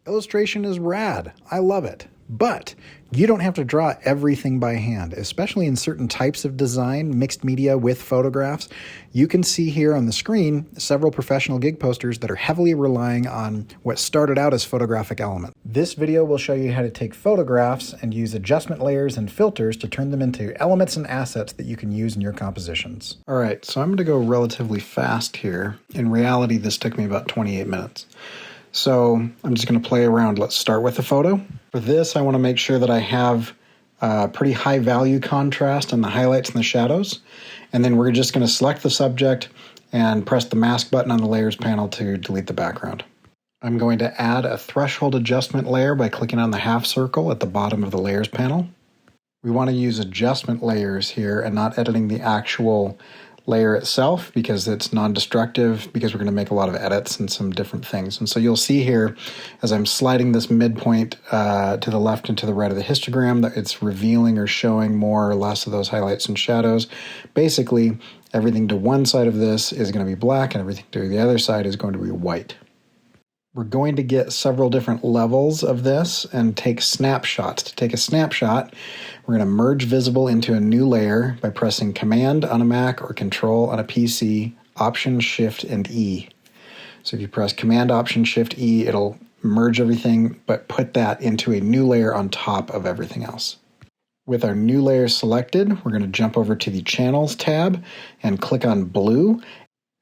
Illustration is rad. I love it. But you don't have to draw everything by hand, especially in certain types of design, mixed media with photographs. You can see here on the screen several professional gig posters that are heavily relying on what started out as photographic elements. This video will show you how to take photographs and use adjustment layers and filters to turn them into elements and assets that you can use in your compositions. All right, so I'm going to go relatively fast here. In reality, this took me about 28 minutes. So I'm just going to play around. Let's start with a photo. For this, I want to make sure that I have pretty high value contrast on the highlights and the shadows. And then we're just going to select the subject and press the mask button on the layers panel to delete the background. I'm going to add a threshold adjustment layer by clicking on the half circle at the bottom of the layers panel. We want to use adjustment layers here and not editing the actual layer itself because it's non-destructive, because we're going to make a lot of edits and some different things. And so you'll see here as I'm sliding this midpoint to the left and to the right of the histogram that it's revealing or showing more or less of those highlights and shadows. Basically, everything to one side of this is going to be black and everything to the other side is going to be white. We're going to get several different levels of this and take snapshots. To take a snapshot, we're going to merge visible into a new layer by pressing Command on a Mac or Control on a PC, Option, Shift, and E. So if you press Command, Option, Shift, E, it'll merge everything, but put that into a new layer on top of everything else. With our new layer selected, we're going to jump over to the Channels tab and click on Blue,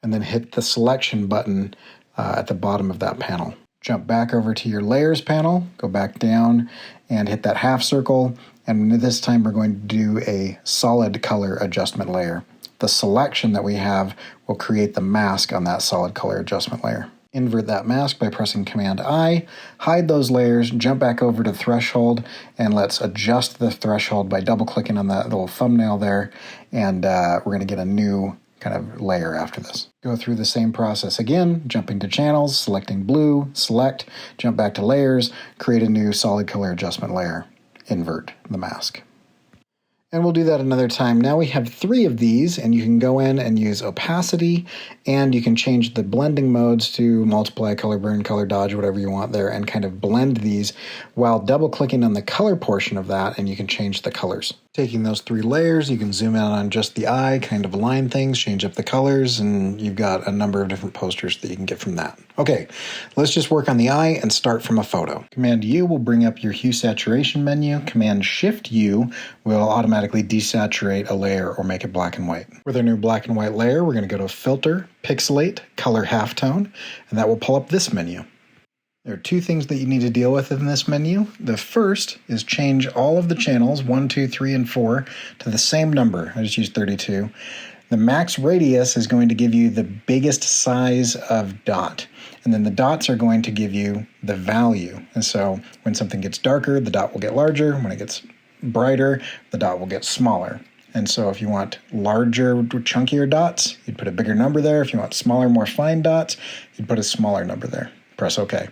and then hit the Selection button at the bottom of that panel. Jump back over to your layers panel, go back down and hit that half circle, and this time we're going to do a solid color adjustment layer. The selection that we have will create the mask on that solid color adjustment layer. Invert that mask by pressing Command I, hide those layers, jump back over to threshold, and let's adjust the threshold by double clicking on that little thumbnail there, and we're going to get a new kind of layer after this. Go through the same process again, jumping to channels, selecting blue, select, jump back to layers, create a new solid color adjustment layer, invert the mask. And we'll do that another time. Now we have 3 of these, and you can go in and use opacity, and you can change the blending modes to multiply, color burn, color dodge, whatever you want there, and kind of blend these while double clicking on the color portion of that, and you can change the colors. Taking those 3 layers, you can zoom in on just the eye, kind of align things, change up the colors, and you've got a number of different posters that you can get from that. Okay, let's just work on the eye and start from a photo. Command U will bring up your hue saturation menu. Command Shift U will automatically desaturate a layer or make it black and white. With our new black and white layer, we're going to go to Filter, Pixelate, Color Halftone, and that will pull up this menu. There are 2 things that you need to deal with in this menu. The first is change all of the channels, 1, 2, 3, and 4, to the same number. I just used 32. The max radius is going to give you the biggest size of dot. And then the dots are going to give you the value. And so when something gets darker, the dot will get larger. When it gets brighter, the dot will get smaller. And so if you want larger, chunkier dots, you'd put a bigger number there. If you want smaller, more fine dots, you'd put a smaller number there. Press OK.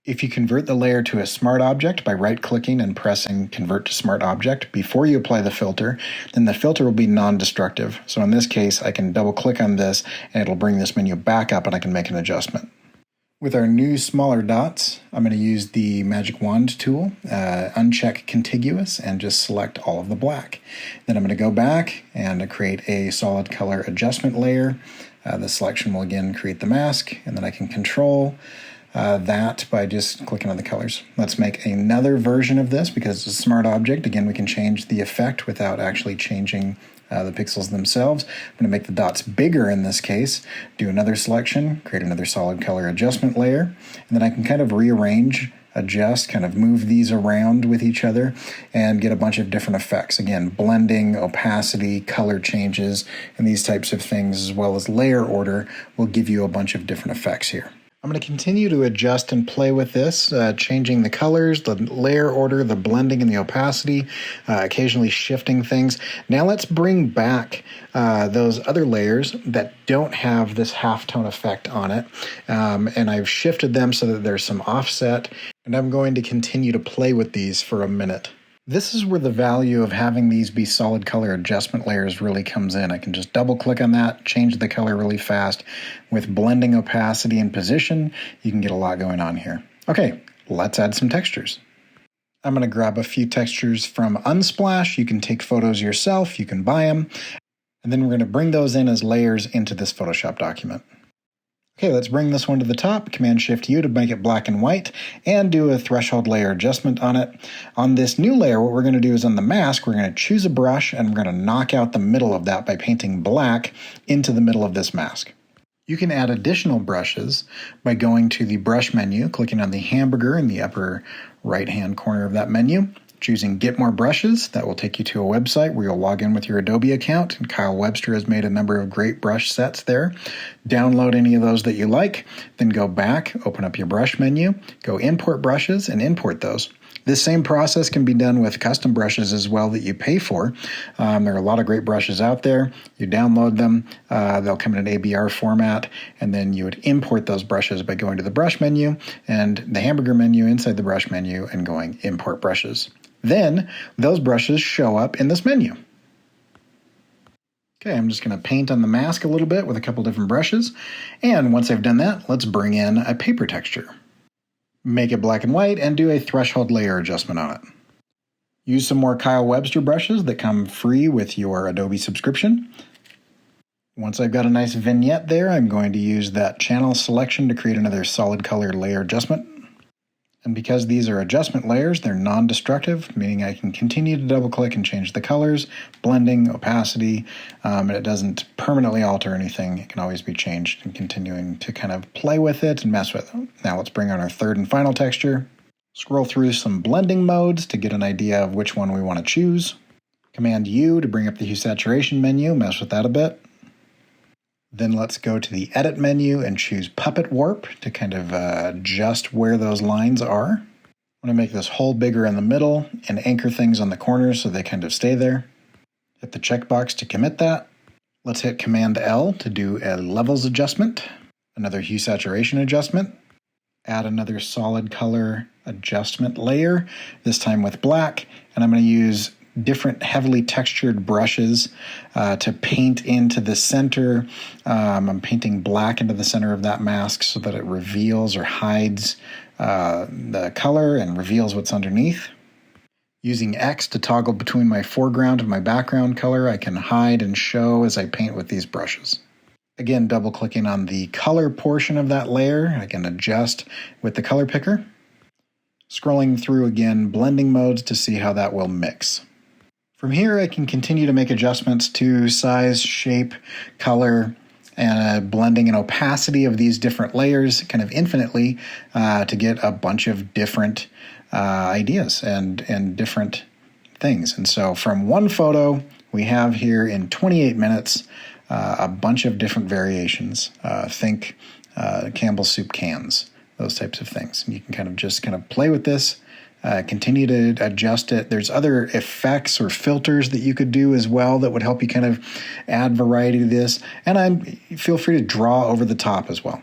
If you convert the layer to a smart object by right-clicking and pressing Convert to Smart Object before you apply the filter, then the filter will be non-destructive. So in this case, I can double-click on this, and it'll bring this menu back up, and I can make an adjustment. With our new smaller dots, I'm going to use the Magic Wand tool, uncheck Contiguous, and just select all of the black. Then I'm going to go back and create a solid color adjustment layer. The selection will again create the mask, and then I can control that by just clicking on the colors. Let's make another version of this because it's a smart object. Again, we can change the effect without actually changing the pixels themselves. I'm going to make the dots bigger in this case, do another selection, create another solid color adjustment layer, and then I can kind of rearrange, adjust, kind of move these around with each other and get a bunch of different effects. Again, blending, opacity, color changes, and these types of things, as well as layer order, will give you a bunch of different effects here. I'm going to continue to adjust and play with this, changing the colors, the layer order, the blending, and the opacity, occasionally shifting things. Now let's bring back those other layers that don't have this halftone effect on it, and I've shifted them so that there's some offset, and I'm going to continue to play with these for a minute. This is where the value of having these be solid color adjustment layers really comes in. I can just double click on that, change the color really fast. With blending, opacity, and position, you can get a lot going on here. Okay, let's add some textures. I'm going to grab a few textures from Unsplash. You can take photos yourself, you can buy them, and then we're going to bring those in as layers into this Photoshop document. Okay, let's bring this one to the top, Command-Shift-U to make it black and white, and do a threshold layer adjustment on it. On this new layer, what we're going to do is on the mask, we're going to choose a brush, and we're going to knock out the middle of that by painting black into the middle of this mask. You can add additional brushes by going to the brush menu, clicking on the hamburger in the upper right-hand corner of that menu, choosing Get More Brushes. That will take you to a website where you'll log in with your Adobe account, and Kyle Webster has made a number of great brush sets there. Download any of those that you like, then go back, open up your brush menu, go Import Brushes, and import those. This same process can be done with custom brushes as well that you pay for. There are a lot of great brushes out there. You download them, they'll come in an ABR format, and then you would import those brushes by going to the brush menu and the hamburger menu inside the brush menu and going Import Brushes. Then those brushes show up in this menu. Okay, I'm just going to paint on the mask a little bit with a couple different brushes, and once I've done that, let's bring in a paper texture. Make it black and white, and do a threshold layer adjustment on it. Use some more Kyle Webster brushes that come free with your Adobe subscription. Once I've got a nice vignette there, I'm going to use that channel selection to create another solid color layer adjustment. And because these are adjustment layers, they're non-destructive, meaning I can continue to double-click and change the colors, blending, opacity, and it doesn't permanently alter anything. It can always be changed, and continuing to kind of play with it and mess with it. Now let's bring on our third and final texture. Scroll through some blending modes to get an idea of which one we want to choose. Command-U to bring up the hue saturation menu, mess with that a bit. Then let's go to the Edit menu and choose Puppet Warp to kind of adjust where those lines are. I'm going to make this hole bigger in the middle and anchor things on the corners so they kind of stay there. Hit the checkbox to commit that. Let's hit Command-L to do a levels adjustment, another hue saturation adjustment, add another solid color adjustment layer, this time with black, and I'm going to use different heavily textured brushes to paint into the center. I'm painting black into the center of that mask so that it reveals or hides the color and reveals what's underneath. Using X to toggle between my foreground and my background color, I can hide and show as I paint with these brushes. Again, double-clicking on the color portion of that layer, I can adjust with the color picker. Scrolling through again, blending modes to see how that will mix. From here, I can continue to make adjustments to size, shape, color, and blending and opacity of these different layers kind of infinitely to get a bunch of different ideas and different things. And so from one photo, we have here in 28 minutes a bunch of different variations. Think Campbell's soup cans, those types of things. And you can kind of play with this. Continue to adjust it. There's other effects or filters that you could do as well that would help you kind of add variety to this. And feel free to draw over the top as well.